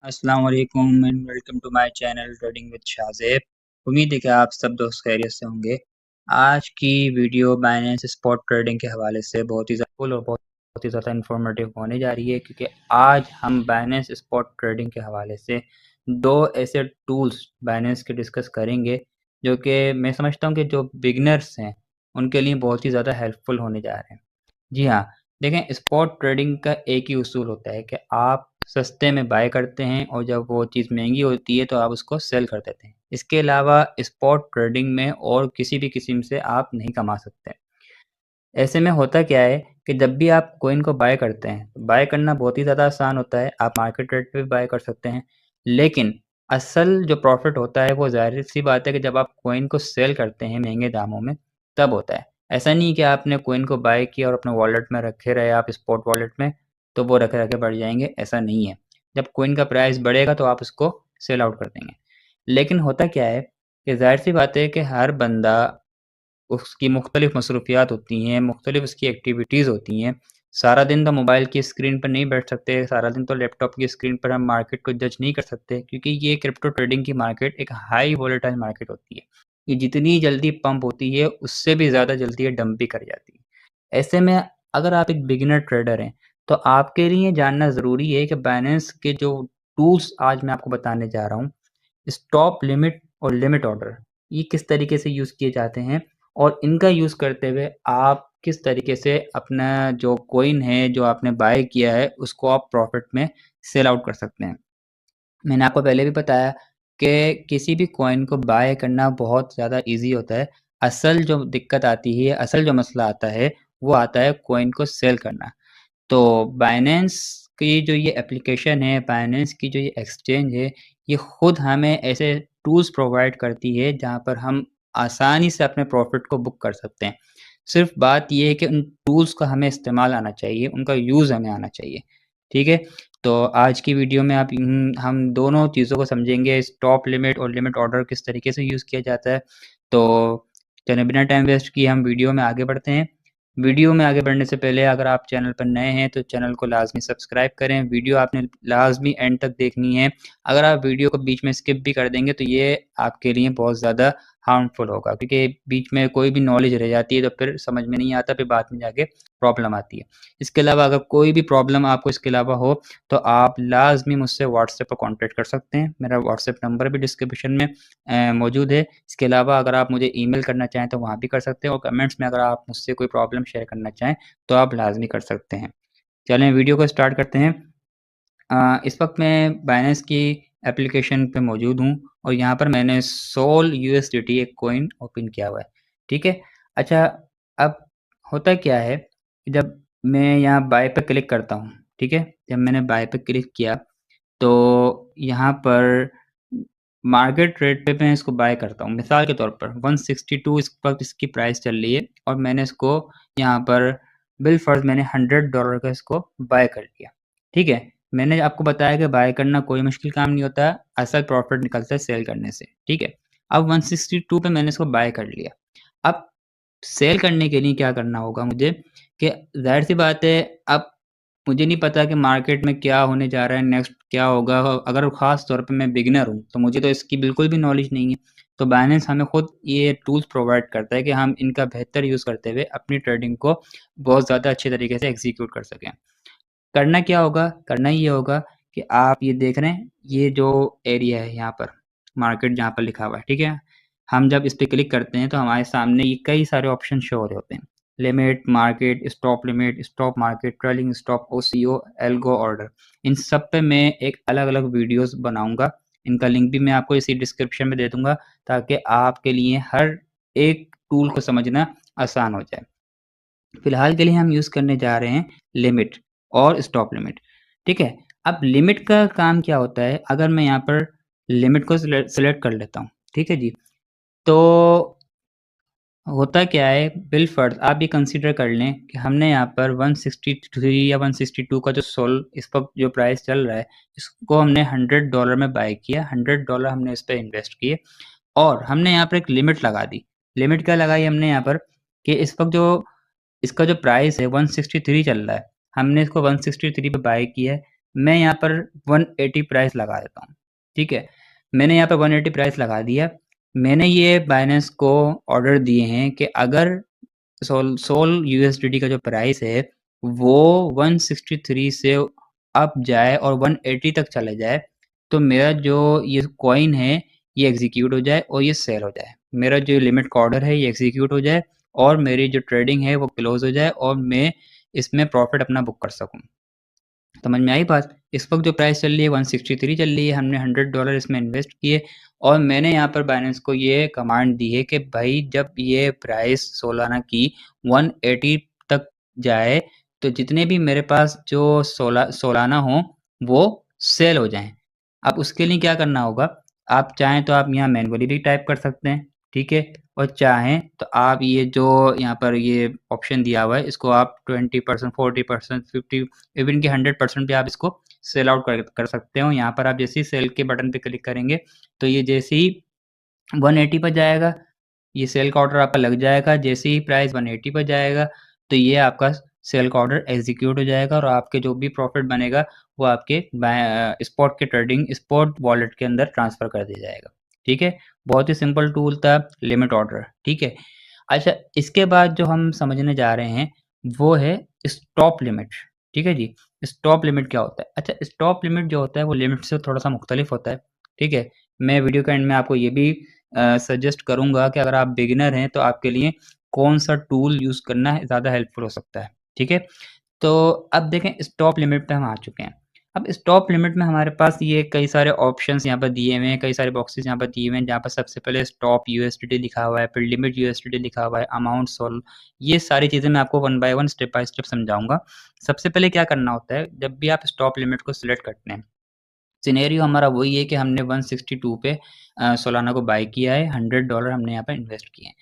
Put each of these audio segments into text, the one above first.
अस्सलाम वालेकुम and welcome to my channel trading with Shahzeb. उम्मीद है कि आप सब दोस्त खैरियत से होंगे। आज की वीडियो बाइनेंस स्पॉट ट्रेडिंग के हवाले से बहुत ही फुल और बहुत ही ज़्यादा इंफॉर्मेटिव होने जा रही है, क्योंकि आज हम बाइनेंस स्पॉट ट्रेडिंग के हवाले से दो ऐसे टूल्स बाइनेंस के डिस्कस करेंगे जो कि मैं समझता हूँ कि जो बिगनर्स हैं उनके लिए बहुत ही ज़्यादा हेल्पफुल होने जा रहे हैं। जी हाँ, देखें, स्पॉट ट्रेडिंग का एक ही उसूल होता है कि आप सस्ते में बाय करते हैं और जब वो चीज़ महंगी होती है तो आप उसको सेल कर देते हैं। इसके अलावा स्पॉट ट्रेडिंग में और किसी भी किस्म से आप नहीं कमा सकते। ऐसे में होता क्या है कि जब भी आप कॉइन को बाय करते हैं, तो बाय करना बहुत ही ज़्यादा आसान होता है, आप मार्केट रेट पे भी बाय कर सकते हैं। लेकिन असल जो प्रॉफ़िट होता है वो ज़ाहिर-सी बात है कि जब आप कॉइन को सेल करते हैं महँगे दामों में, तब होता है। ऐसा नहीं है कि आपने कॉइन को बाय किया और अपने वॉलेट में रखे रहे आप स्पॉट वॉलेट में, तो वो रखे-रखे बढ़ जाएँगे, ऐसा नहीं है। जब कॉइन का प्राइस बढ़ेगा तो आप उसको सेल आउट कर देंगे। लेकिन होता क्या है कि ज़ाहिर-सी बात है कि हर बंदा, उसकी मुख्तलिफ़ मसरूफ़ियात होती हैं, मुख्तलिफ़ उसकी एक्टिविटीज़ होती हैं। सारा दिन तो मोबाइल की स्क्रीन पर नहीं बैठ सकते, सारा दिन तो लैपटॉप की स्क्रीन पर हम मार्केट को जज नहीं कर सकते, क्योंकि ये क्रिप्टो ट्रेडिंग की मार्केट एक हाई वोलेटाइल मार्केट होती है। ये जितनी जल्दी पंप होती है, उससे भी ज़्यादा जल्दी ये डंप भी कर जाती है। ऐसे में अगर आप एक बिगिनर ट्रेडर हैं, तो आपके लिए जानना ज़रूरी है कि बाइनेंस के जो टूल्स आज मैं आपको बताने जा रहा हूँ, स्टॉप लिमिट और लिमिट ऑर्डर, ये किस तरीके से यूज़ किए जाते हैं और इनका यूज़ करते हुए आप किस तरीके से अपना जो कॉइन है, जो आपने बाय किया है, उसको आप प्रॉफ़िट में सेल आउट कर सकते हैं। मैंने आपको पहले भी बताया कि किसी भी कॉइन को बाय करना बहुत ज़्यादा ईज़ी होता है। असल जो दिक्कत आती है, असल जो मसला आता है, वो आता है कॉइन को सेल करना। तो बाइनेंस की जो ये एप्लीकेशन है, बाइनेंस की जो ये एक्सचेंज है, ये खुद हमें ऐसे टूल्स प्रोवाइड करती है जहाँ पर हम आसानी से अपने प्रॉफ़िट को बुक कर सकते हैं। सिर्फ़ बात ये है कि उन टूल्स का हमें इस्तेमाल आना चाहिए, उनका यूज़ हमें आना चाहिए। ठीक है? तो आज की वीडियो में आप हम दोनों चीज़ों को समझेंगे, स्टॉप लिमिट और लिमिट ऑर्डर किस तरीके से यूज़ किया जाता है। तो चलिए बिना टाइम वेस्ट किए हम वीडियो में आगे बढ़ते हैं। वीडियो में आगे बढ़ने से पहले अगर आप चैनल पर नए हैं तो चैनल को लाज़मी सब्सक्राइब करें। वीडियो आपने लाज़मी एंड तक देखनी है। अगर आप वीडियो को बीच में स्किप भी कर देंगे तो ये आपके लिए बहुत ज़्यादा हार्मफुल होगा, क्योंकि बीच में कोई भी नॉलेज रह जाती है तो फिर समझ में नहीं आता, फिर बाद में जाके प्रॉब्लम आती है। इसके अलावा अगर कोई भी प्रॉब्लम आपको इसके अलावा हो तो आप लाज़मी मुझसे व्हाट्सएप पर कॉन्टैक्ट कर सकते हैं। मेरा व्हाट्सएप नंबर भी डिस्क्रिप्शन में मौजूद है। इसके अलावा अगर आप मुझे ईमेल करना चाहें तो वहाँ भी कर सकते हैं, और कमेंट्स में अगर आप मुझसे कोई प्रॉब्लम शेयर करना चाहें तो आप लाज़मी कर सकते हैं। चलें वीडियो को स्टार्ट करते हैं। इस वक़्त मैं बाइनेंस की एप्लीकेशन पे मौजूद हूँ और यहाँ पर मैंने सोल यूएसडीटी एक कॉइन ओपन किया हुआ है, ठीक है? अच्छा, अब होता क्या है कि जब मैं यहाँ बाय पे क्लिक करता हूँ, ठीक है? जब मैंने बाय पे क्लिक किया तो यहाँ पर मार्केट रेट पे मैं इसको बाय करता हूँ। मिसाल के तौर पर 162 इस वक़्त इसकी प्राइस चल रही है और मैंने इसको यहाँ पर बिल-फ़र्ज़ मैंने $100 का इसको बाय कर लिया, ठीक है? मैंने आपको बताया कि बाय करना कोई मुश्किल काम नहीं होता, असल प्रॉफ़िट निकलता है सेल करने से, ठीक है? अब 162 पे मैंने इसको बाय कर लिया। अब सेल करने के लिए क्या करना होगा मुझे कि ज़ाहिर-सी बात है, अब मुझे नहीं पता कि मार्केट में क्या होने जा रहा है, नेक्स्ट क्या होगा। अगर ख़ास तौर पे मैं बिगिनर हूँ, तो मुझे तो इसकी बिल्कुल भी नॉलेज नहीं है। तो बाइनेंस हमें खुद ये टूल्स प्रोवाइड करता है कि हम इनका बेहतर यूज़ करते हुए अपनी ट्रेडिंग को बहुत ज़्यादा अच्छे तरीके से एग्ज़ीक्यूट कर सकें। करना क्या होगा? करना ये होगा कि आप ये देख रहे हैं, ये जो एरिया है यहाँ पर, मार्केट जहाँ पर लिखा हुआ है, ठीक है? हम जब इस पे क्लिक करते हैं तो हमारे सामने ये कई सारे ऑप्शन शो हो रहे होते हैं। Limit, market, stop limit, stop market, trailing stop, OCO, algo order. इन सब पे मैं एक अलग-अलग वीडियोज़ बनाऊँगा। इनका लिंक भी मैं आपको इसी डिस्क्रिप्शन में दे दूँगा, ताकि आपके लिए हर एक टूल को समझना आसान हो जाए। फिलहाल के लिए हम यूज़ करने जा रहे हैं लिमिट और स्टॉप लिमिट, ठीक है? अब लिमिट का काम क्या होता है, अगर मैं यहाँ पर लिमिट को सेलेक्ट कर लेता हूँ, ठीक है जी? तो होता क्या है, बिल-फ़र्ज़ आप ये कंसीडर कर लें कि हमने यहाँ पर 163 या 162 का जो इस वक़्त जो प्राइस चल रहा है, इसको हमने $100 में बाय किया, $100 हमने इस पे इन्वेस्ट किए और हमने यहाँ पर एक लिमिट लगा दी। लिमिट क्या लगाई हमने यहाँ पर कि इस वक़्त जो इसका जो प्राइस है 163 चल रहा है। हमने इसको 163 पे बाय किया है। मैं यहाँ पर 180 प्राइस लगा देता हूँ, ठीक है। मैंने यहाँ पर 180 प्राइस लगा दिया। मैंने ये बाइनेंस को ऑर्डर दिए हैं कि अगर सोल यूएसडीटी का जो प्राइस है वो 163 से अप जाए और 180 तक चले जाए, तो मेरा जो ये कॉइन है ये एग्जीक्यूट हो जाए और ये सेल हो जाए। मेरा जो लिमिट का ऑर्डर है ये एग्जीक्यूट हो जाए और मेरी जो ट्रेडिंग है वो क्लोज हो जाए और मैं इसमें प्रॉफिट अपना बुक कर सकूँ। समझ में आई बात? इस वक्त जो प्राइस चल रही है 163 चल रही है, हमने $100 इसमें इन्वेस्ट किए और मैंने यहाँ पर बाइनेंस को ये कमांड दी है कि भाई जब ये प्राइस सोलाना की 180 तक जाए तो जितने भी मेरे पास जो सोलाना हो वो सेल हो जाएं। अब उसके लिए क्या करना होगा, आप चाहें तो आप यहाँ मैनुअली भी टाइप कर सकते हैं, ठीक है, और चाहें तो आप ये जो यहाँ पर ये ऑप्शन दिया हुआ है इसको आप 20%, 40%, 50, इवन कि 100% पे आप इसको सेल आउट कर सकते हो। यहाँ पर आप जैसे ही सेल के बटन पे क्लिक करेंगे तो ये जैसे ही 180 पर जाएगा, ये सेल का ऑर्डर आपका लग जाएगा। जैसे ही प्राइस 180 पर जाएगा तो ये आपका सेल का ऑर्डर एग्जीक्यूट हो जाएगा और आपके जो भी प्रॉफिट बनेगा वो आपके स्पॉट के ट्रेडिंग स्पॉट वॉलेट के अंदर ट्रांसफर कर दिया जाएगा, ठीक है। बहुत ही सिंपल टूल था लिमिट ऑर्डर, ठीक है। अच्छा, इसके बाद जो हम समझने जा रहे हैं वो है स्टॉप लिमिट, ठीक है जी। स्टॉप लिमिट क्या होता है? अच्छा, स्टॉप लिमिट जो होता है वो लिमिट से थोड़ा सा मुख्तलिफ होता है, ठीक है। मैं वीडियो के एंड में आपको ये भी सजेस्ट करूंगा कि अगर आप बिगिनर हैं तो आपके लिए कौन सा टूल यूज़ करना है ज़्यादा हेल्पफुल हो सकता है, ठीक है। तो अब देखें स्टॉप लिमिट पे हम आ चुके हैं। अब स्टॉप लिमिट में हमारे पास ये कई सारे ऑप्शंस यहाँ पर दिए हुए हैं, कई सारे बॉक्सेस यहाँ पर दिए हुए हैं जहाँ पर सबसे पहले स्टॉप यूएसडीटी लिखा हुआ है, फिर लिमिट यूएसडीटी लिखा हुआ है, अमाउंट सोल्व। ये सारी चीज़ें मैं आपको one by one step by step समझाऊंगा। सबसे पहले क्या करना होता है, जब भी आप स्टॉप लिमिट को सिलेक्ट करते हैं, सिनेरियो हमारा वही है कि हमने 162 पे सोलाना को बाय किया है, $100 हमने यहाँ पर इन्वेस्ट किए हैं।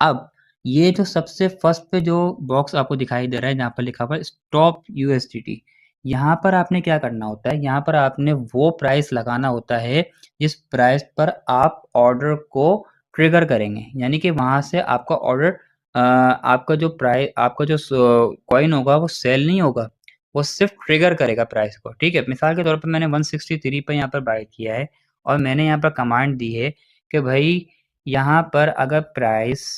अब ये जो सबसे फर्स्ट पे जो बॉक्स आपको दिखाई दे रहा है जहाँ पर लिखा हुआ है स्टॉप यूएसडीटी, यहाँ पर आपने क्या करना होता है, यहाँ पर आपने वो प्राइस लगाना होता है जिस प्राइस पर आप ऑर्डर को ट्रिगर करेंगे। यानी कि वहाँ से आपका ऑर्डर आपका जो कॉइन होगा वो सेल नहीं होगा, वो सिर्फ ट्रिगर करेगा प्राइस को, ठीक है। मिसाल के तौर पर मैंने 163 पे यहाँ पर बाय किया है और मैंने यहाँ पर कमांड दी है कि भाई यहाँ पर अगर प्राइस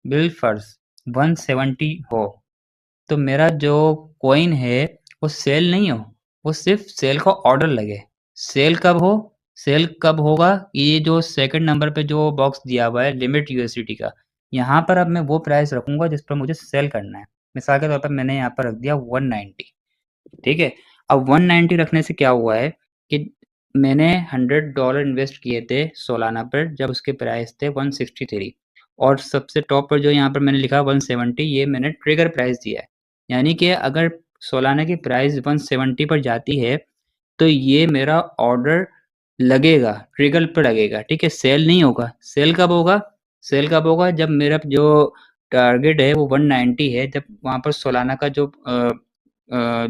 बिल फर्ज 170 हो तो मेरा जो कॉइन है वो सेल नहीं हो, वो सिर्फ सेल का ऑर्डर लगे। सेल कब हो, सेल कब होगा, ये जो सेकंड नंबर पे जो बॉक्स दिया हुआ है लिमिट यूएसडीटी का, यहाँ पर अब मैं वो प्राइस रखूंगा जिस पर मुझे सेल करना है। मिसाल के तौर पर मैंने यहाँ पर रख दिया 190, ठीक है। अब 190 रखने से क्या हुआ है कि मैंने $100 इन्वेस्ट किए थे सोलाना पर जब उसके प्राइस थे 163 और सबसे टॉप पर जो यहाँ पर मैंने लिखा 170, ये मैंने ट्रिगर प्राइस दिया है। यानी कि अगर सोलाना की प्राइस 170 पर जाती है तो ये मेरा ऑर्डर लगेगा, ट्रिगर पे लगेगा, ठीक है, सेल नहीं होगा। सेल कब होगा, सेल कब होगा जब मेरा जो टारगेट है वो 190 है, जब वहाँ पर सोलाना का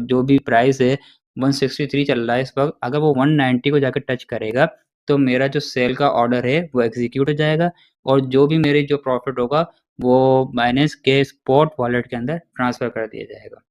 जो भी प्राइस है 163 चल रहा है इस वक्त, अगर वो 190 को जाकर टच करेगा तो मेरा जो सेल का ऑर्डर है वो एग्जीक्यूट हो जाएगा और जो भी मेरी जो प्रॉफिट होगा वो बाइनेंस के स्पॉट वॉलेट के अंदर ट्रांसफ़र कर दिया जाएगा।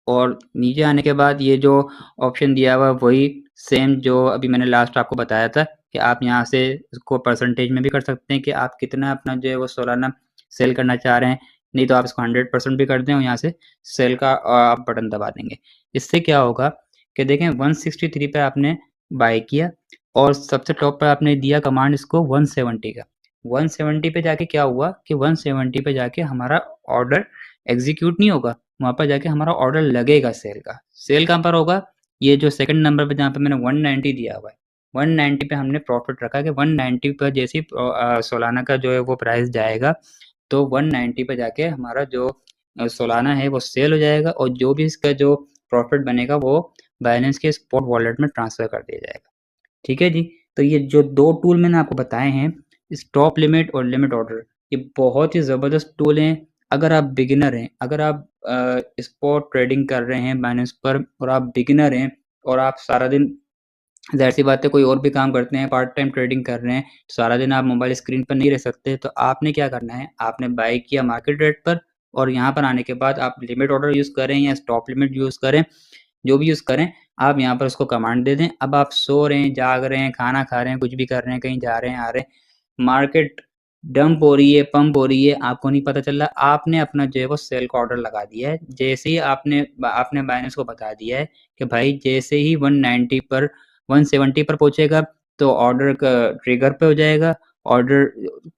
और नीचे आने के बाद ये जो ऑप्शन दिया हुआ है वही सेम जो अभी मैंने लास्ट आपको बताया था कि आप यहाँ से इसको परसेंटेज में भी कर सकते हैं कि आप कितना अपना जो है वो सालाना सेल करना चाह रहे हैं, नहीं तो आप इसको 100% भी कर दें और यहाँ से सेल का आप बटन दबा देंगे। इससे क्या होगा कि देखें 163 पे आपने बाय किया और सबसे टॉप पर आपने दिया कमांड इसको 170 का। 170 पे जाके क्या हुआ कि 170 पे जाके हमारा ऑर्डर एग्जीक्यूट नहीं होगा, वहाँ पर जाके हमारा ऑर्डर लगेगा सेल का। सेल कहाँ पर होगा, ये जो सेकंड नंबर पे जहाँ पे मैंने 190 दिया हुआ है, 190 पे हमने प्रॉफिट रखा कि 190 पर जैसे ही सोलाना का जो है वो प्राइस जाएगा तो 190 पे जाके हमारा जो सोलाना है वो सेल हो जाएगा और जो भी इसका जो प्रॉफिट बनेगा वो बाइनेंस के स्पॉट वॉलेट में ट्रांसफर कर दिया जाएगा, ठीक है जी। तो ये जो दो टूल मैंने आपको बताए हैं, स्टॉप लिमिट और लिमिट ऑर्डर, ये बहुत ही ज़बरदस्त टूल हैं। अगर आप बिगिनर हैं, अगर आप स्पॉट ट्रेडिंग कर रहे हैं बाइनेंस पर और आप बिगिनर हैं और आप सारा दिन, ज़ाहिर-सी बात है कोई और भी काम करते हैं, पार्ट टाइम ट्रेडिंग कर रहे हैं, सारा दिन आप मोबाइल स्क्रीन पर नहीं रह सकते, तो आपने क्या करना है, आपने बाय किया मार्केट रेट पर और यहाँ पर आने के बाद आप लिमिट ऑर्डर यूज़ करें या स्टॉप लिमिट यूज़ करें, जो भी यूज़ करें, आप यहाँ पर उसको कमांड दे दें। अब आप सो रहे हैं, जाग रहे हैं, खाना खा रहे हैं, कुछ भी कर रहे हैं, कहीं जा रहे हैं, आ रहे हैं, मार्केट डंप हो रही है, पंप हो रही है, आपको नहीं पता चल रहा, आपने अपना जो है वो सेल का ऑर्डर लगा दिया है। जैसे ही आपने बाइनेंस को बता दिया है कि भाई जैसे ही 190 पर 170 पर पहुंचेगा तो ऑर्डर का ट्रिगर पे हो जाएगा, ऑर्डर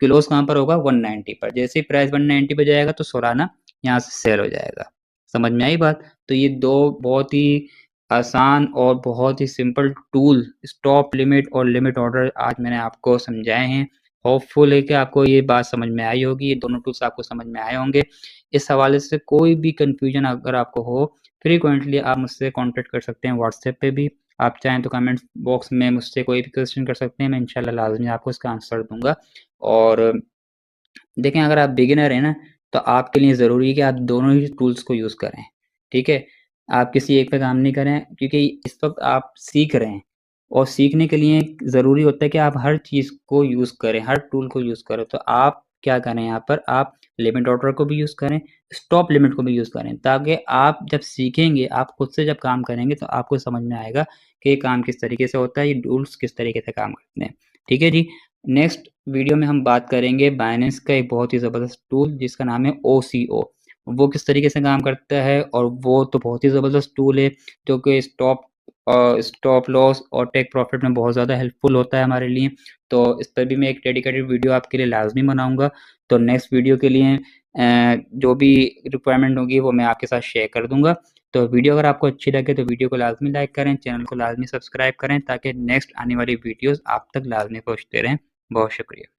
क्लोज कहाँ पर होगा 190 पर। जैसे ही प्राइस 190 पे जाएगा तो सोलाना यहाँ से सेल हो जाएगा। समझ में आई बात? तो ये दो बहुत ही आसान और बहुत ही सिंपल टूल, स्टॉप लिमिट और लिमिट ऑर्डर, आज मैंने आपको समझाए हैं। होपफुल है कि आपको ये बात समझ में आई होगी, ये दोनों टूल्स आपको समझ में आए होंगे। इस हवाले से कोई भी कंफ्यूजन अगर आपको हो, फ्रीक्वेंटली आप मुझसे कांटेक्ट कर सकते हैं व्हाट्सएप पे भी। आप चाहें तो कमेंट बॉक्स में मुझसे कोई भी क्वेश्चन कर सकते हैं, मैं इंशाल्लाह लाज़मी आपको इसका आंसर दूँगा। और देखें, अगर आप बिगिनर हैं ना, तो आपके लिए ज़रूरी है कि आप दोनों ही टूल्स को यूज़ करें, ठीक है? आप किसी एक पे काम नहीं करें, क्योंकि इस वक़्त आप सीख रहे हैं और सीखने के लिए ज़रूरी होता है कि आप हर चीज़ को यूज़ करें, हर टूल को यूज़ करें। तो आप क्या करें यहाँ पर, आप लिमिट ऑर्डर को भी यूज़ करें, स्टॉप लिमिट को भी यूज़ करें, ताकि आप जब सीखेंगे, आप खुद से जब काम करेंगे तो आपको समझ में आएगा कि ये काम किस तरीके से होता है, ये टूल्स किस तरीके से काम करते हैं। ठीक है जी? नेक्स्ट वीडियो में हम बात करेंगे बाइनेंस का एक बहुत ही ज़बरदस्त टूल जिसका नाम है ओसीओ। वो किस तरीके से काम करता है, और वो तो बहुत ही ज़बरदस्त टूल है जो कि स्टॉप लॉस और टेक प्रॉफिट में बहुत ज़्यादा हेल्पफुल होता है हमारे लिए। तो इस पर भी मैं एक डेडिकेटेड वीडियो आपके लिए लाज़मी बनाऊँगा। तो नेक्स्ट वीडियो के लिए जो भी रिक्वायरमेंट होगी वो मैं आपके साथ शेयर कर दूँगा। तो वीडियो अगर आपको अच्छी लगे तो वीडियो को लाज़मी लाइक करें, चैनल को लाज़मी सब्सक्राइब करें, ताकि नेक्स्ट आने वाली वीडियोज़ आप तक लाज़मी पहुँचते रहें। बहुत शुक्रिया।